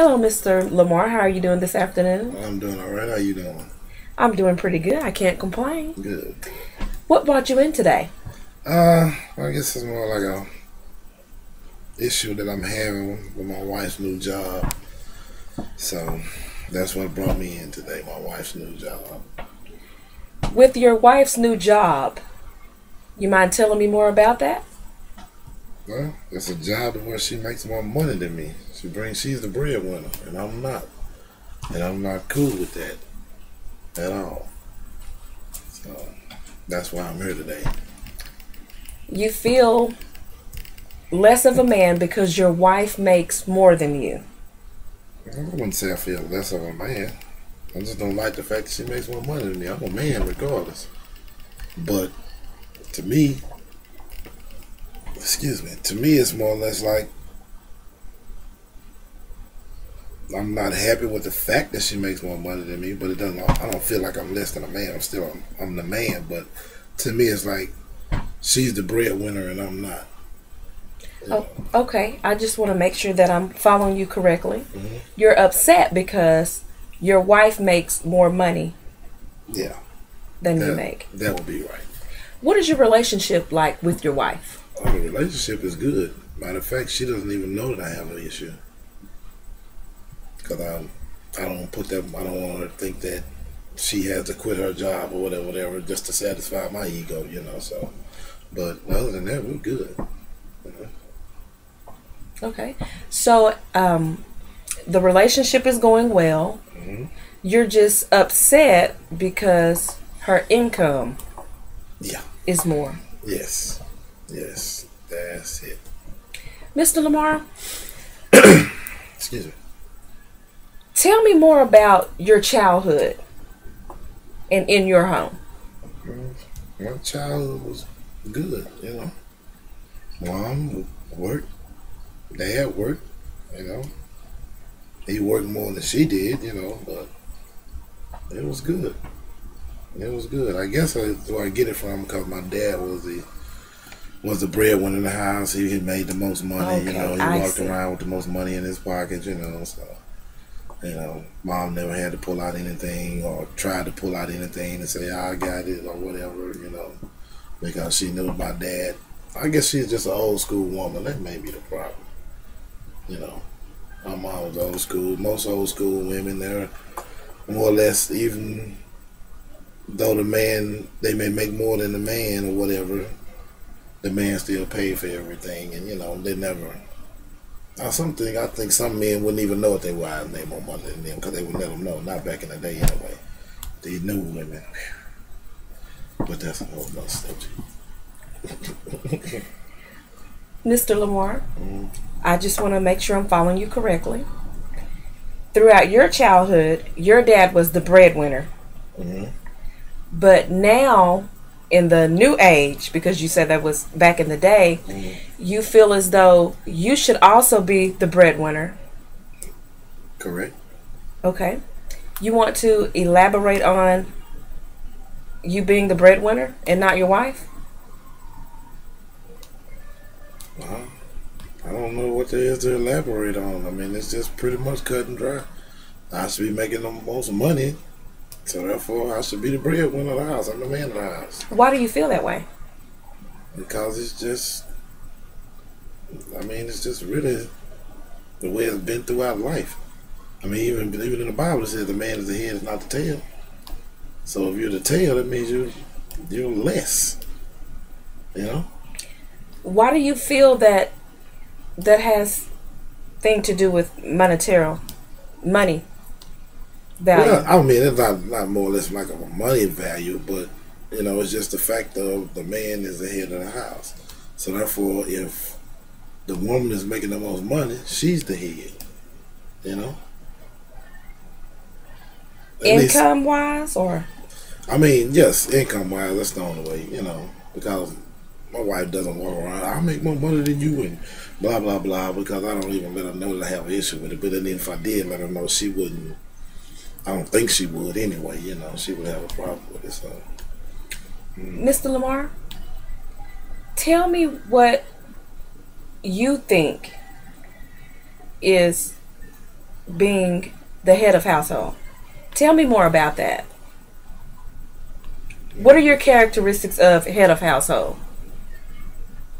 Hello, Mr. Lamar. How are you doing this afternoon? I'm doing all right. How you doing? I'm doing pretty good. I can't complain. Good. What brought you in today? I guess it's more like a issue that I'm having with my wife's new job. So that's what brought me in today. My wife's new job. With your wife's new job, you mind telling me more about that? Well, it's a job where she makes more money than me. She's the breadwinner, and I'm not. And I'm not cool with that at all. So that's why I'm here today. You feel less of a man because your wife makes more than you. I wouldn't say I feel less of a man. I just don't like the fact that she makes more money than me. I'm a man regardless. But to me, to me it's more or less like I'm not happy with the fact that she makes more money than me, but I don't feel like I'm less than a man. I'm the man, but to me it's like she's the breadwinner and I'm not. Oh, okay. I just want to make sure that I'm following you correctly. Mm-hmm. You're upset because your wife makes more money Yeah, than you make. that would be right. What is your relationship like with your wife? Our relationship is good. Matter of fact, she doesn't even know that I have an issue. Because I don't put that. I don't want her to think that she has to quit her job or whatever, just to satisfy my ego, So, but other than that, we're good. You know? Okay. So, the relationship is going well. Mm-hmm. You're just upset because her income Yeah. is more. Yes. Yes. That's it. Mr. Lamar, Excuse me. tell me more about your childhood and in your home. My childhood was good. Mom worked. Dad worked. He worked more than she did, but it was good. It was good. I guess where I get it from because my dad was the breadwinner in the house. He had made the most money. Okay, He walked around with the most money in his pocket. So mom never had to pull out anything or tried to pull out anything and say I got it or whatever. Because she knew my dad. I guess she's just an old school woman. That may be the problem. My mom was old school. Most old school women, they're more or less, even though they may make more than the man or whatever, the man still paid for everything, and they never. I think some men wouldn't even know if they wives made more money than them because they would let them know. Not back in the day anyway. They knew women, but that's a whole nother subject. Mr. Lamar, Mm-hmm. I just want to make sure I'm following you correctly. Throughout your childhood, your dad was the breadwinner. Mm-hmm. But now, in the new age, because you said that was back in the day, Mm-hmm. you feel as though you should also be the breadwinner. Correct. Okay. You want to elaborate on you being the breadwinner and not your wife? I don't know what there is to elaborate on. I mean, it's just pretty much cut and dry. I should be making the most money, so therefore I should be the breadwinner of the house. I'm the man of the house. Why do you feel that way? Because it's just really the way it's been throughout life. I mean, even in the Bible it says the man is the head, is not the tail. So if you're the tail, that means you're less. Why do you feel that has thing to do with money value? Well, I mean, it's not more or less like a money value, but it's just the fact of the man is the head of the house. So therefore, if the woman is making the most money, she's the head. Income wise, or I mean, yes, income wise, that's the only way. Because my wife doesn't walk around, I make more money than you and blah, blah, blah, because I don't even let her know that I have an issue with it. But then if I did let her know, she wouldn't, I don't think she would anyway, she would have a problem with it. So, Mr. Lamar, tell me what you think is being the head of household. Tell me more about that. What are your characteristics of head of household,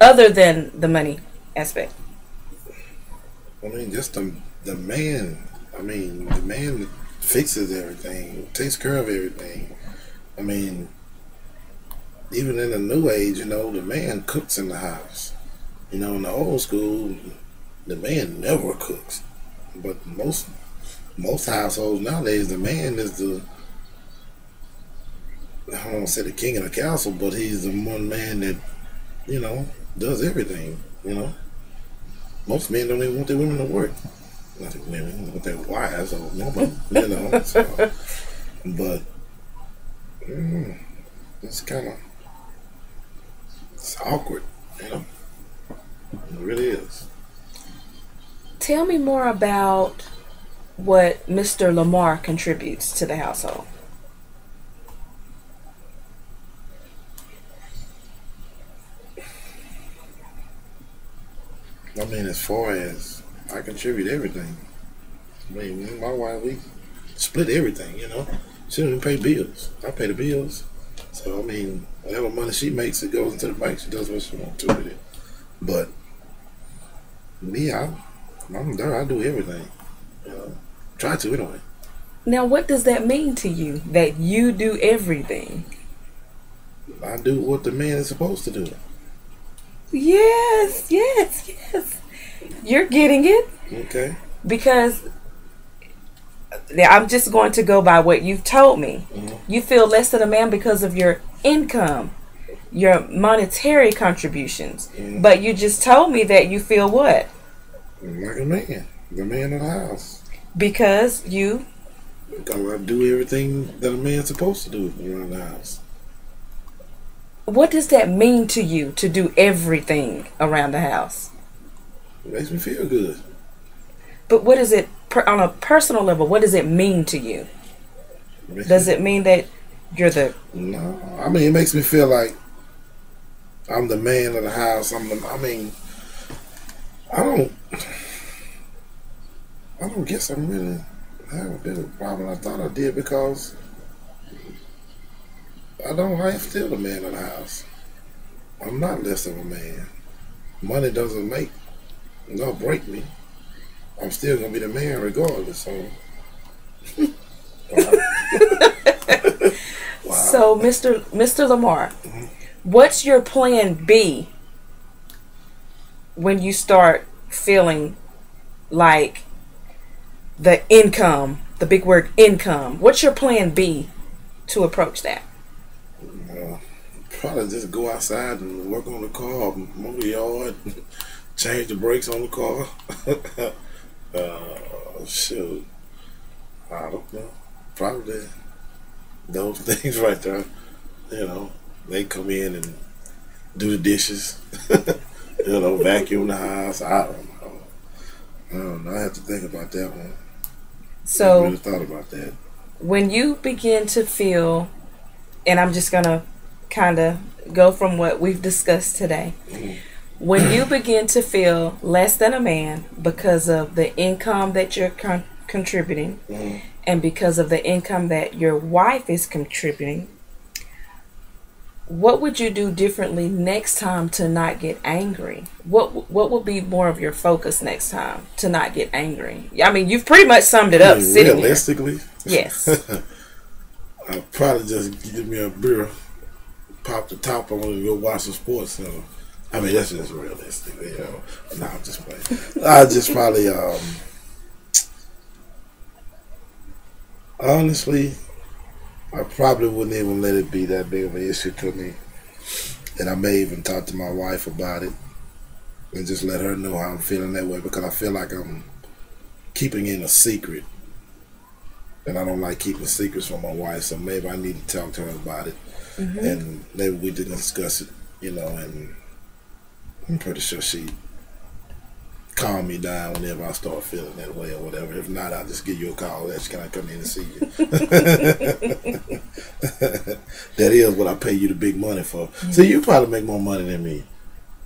other than the money aspect? I mean, just the man. I mean, the man fixes everything, takes care of everything. I mean, even in the new age, the man cooks in the house. In the old school, the man never cooks. But most households nowadays, the man is I don't want to say the king of the castle, but he's the one man that, you know, does everything. Most men don't even want their women to work. Not their women, want their wives or women. So, but it's kind of, it's awkward. It really is. Tell me more about what Mr. Lamar contributes to the household. I mean, as far as I contribute everything. I mean, me and my wife, we split everything. She don't even pay bills. I pay the bills. So, I mean, whatever money she makes, it goes into the bank. She does what she wants to with it. But me, I'm there. I do everything. Try to, anyway. Now, what does that mean to you, that you do everything? I do what the man is supposed to do. Yes, yes, yes. You're getting it. Okay. Because I'm just going to go by what you've told me. Mm-hmm. You feel less than a man because of your income, your monetary contributions. Mm-hmm. But you just told me that you feel what? Like a man. The man of the house. Because I do everything that a man's supposed to do around the house. What does that mean to you, to do everything around the house? It makes me feel good. But what is it, on a personal level, what does it mean to you? Does it mean that you're the... No. I mean, it makes me feel like I'm the man of the house. I don't guess I'm really having a bit of a problem. I thought I did because I am still the man of the house. I'm not less of a man. Money doesn't make nor break me. I'm still gonna be the man regardless. So, wow. So, Mr. Lamar, Mm-hmm. what's your plan B when you start feeling like the income, the big word income? What's your plan B to approach that? Probably just go outside and work on the car, mow the yard, change the brakes on the car. Shoot, I don't know. Probably those things right there. They come in and do the dishes. Vacuum the house. I don't know. I have to think about that one. So, I really thought about that. When you begin to feel, and I'm just gonna kind of go from what we've discussed today. Mm-hmm. When you begin to feel less than a man because of the income that you're contributing, mm-hmm. and because of the income that your wife is contributing, what would you do differently next time to not get angry? What would be more of your focus next time to not get angry? I mean, you've pretty much summed it up. Realistically, yes. I'll probably just give me a beer, pop the top. I want to go watch some sports. So, I mean, that's just realistic. No, I'm just playing. I just probably, honestly, I probably wouldn't even let it be that big of an issue to me. And I may even talk to my wife about it and just let her know how I'm feeling that way, because I feel like I'm keeping in a secret. And I don't like keeping secrets from my wife, so maybe I need to talk to her about it. Mm-hmm. And maybe we can discuss it, and I'm pretty sure she calm me down whenever I start feeling that way or whatever. If not, I'll just give you a call. Can I come in and see you? That is what I pay you the big money for. Mm-hmm. So you probably make more money than me.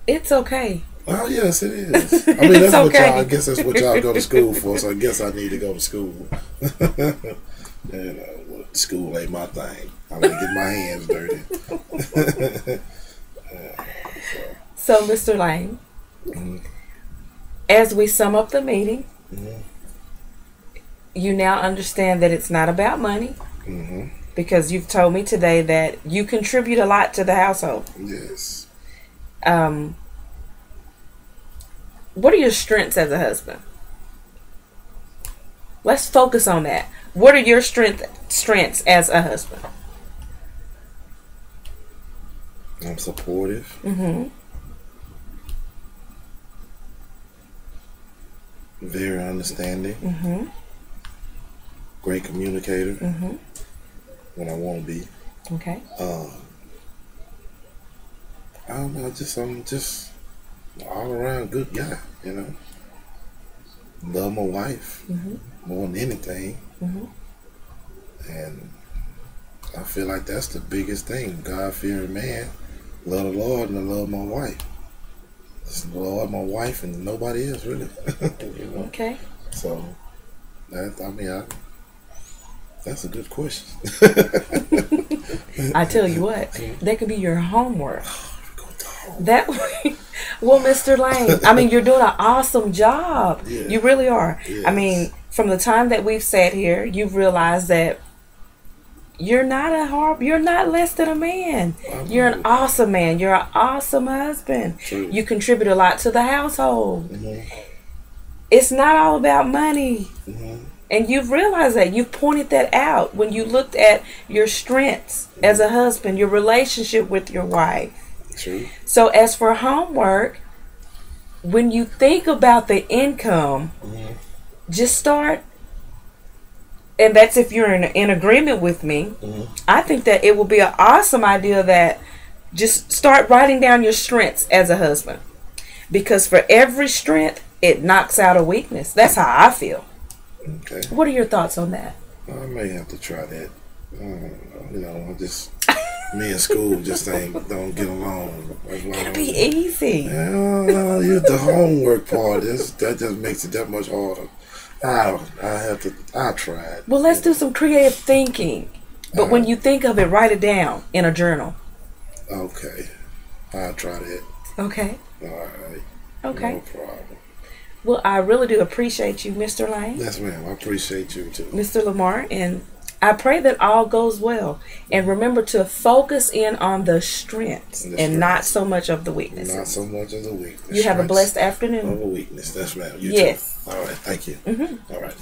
It's okay. Oh yes, it is. I mean, that's what okay. y'all. I guess that's what y'all go to school for. So I guess I need to go to school. School ain't my thing. I'm gonna get my hands dirty. So, Mr. Lane, as we sum up the meeting, you now understand that it's not about money, because you've told me today that you contribute a lot to the household. Yes. What are your strengths as a husband? Let's focus on that. What are your strengths as a husband? I'm supportive. Very understanding. Great communicator. When I want to be. Okay. I don't know. I'm just all around good guy. You know. Love my wife more than anything. And I feel like that's the biggest thing. God-fearing man. Love the Lord and I love my wife. Just the Lord, my wife, and nobody else really. You know? Okay. So that's a good question. I tell you what, that could be your homework. That way, well, Mr. Lane, I mean, you're doing an awesome job. Yeah. You really are. Yes. I mean, from the time that we've sat here, you've realized that you're not less than a man. You're an awesome man. You're an awesome husband. True. You contribute a lot to the household. It's not all about money. And you've realized that. You've pointed that out when you looked at your strengths as a husband, your relationship with your wife. True. So as for homework, when you think about the income, just start, and that's if you're in agreement with me. I think that it will be an awesome idea that just start writing down your strengths as a husband. Because for every strength, it knocks out a weakness. That's how I feel. Okay. What are your thoughts on that? I may have to try that. You know, me and school just don't get along. It'll be easy. No, the homework part that just makes it that much harder. I tried. Well, let's do some creative thinking. But when you think of it, write it down in a journal. Okay. I'll try that. Okay. All right. Okay. No problem. Well, I really do appreciate you, Mr. Lane. Yes, ma'am. I appreciate you, too. Mr. Lamar, and I pray that all goes well. And remember to focus in on the strengths and not so much of the weaknesses. Not so much of the weakness. You have a blessed afternoon. Of a weakness. Yes, ma'am. You yes. too. All right. Thank you. All right.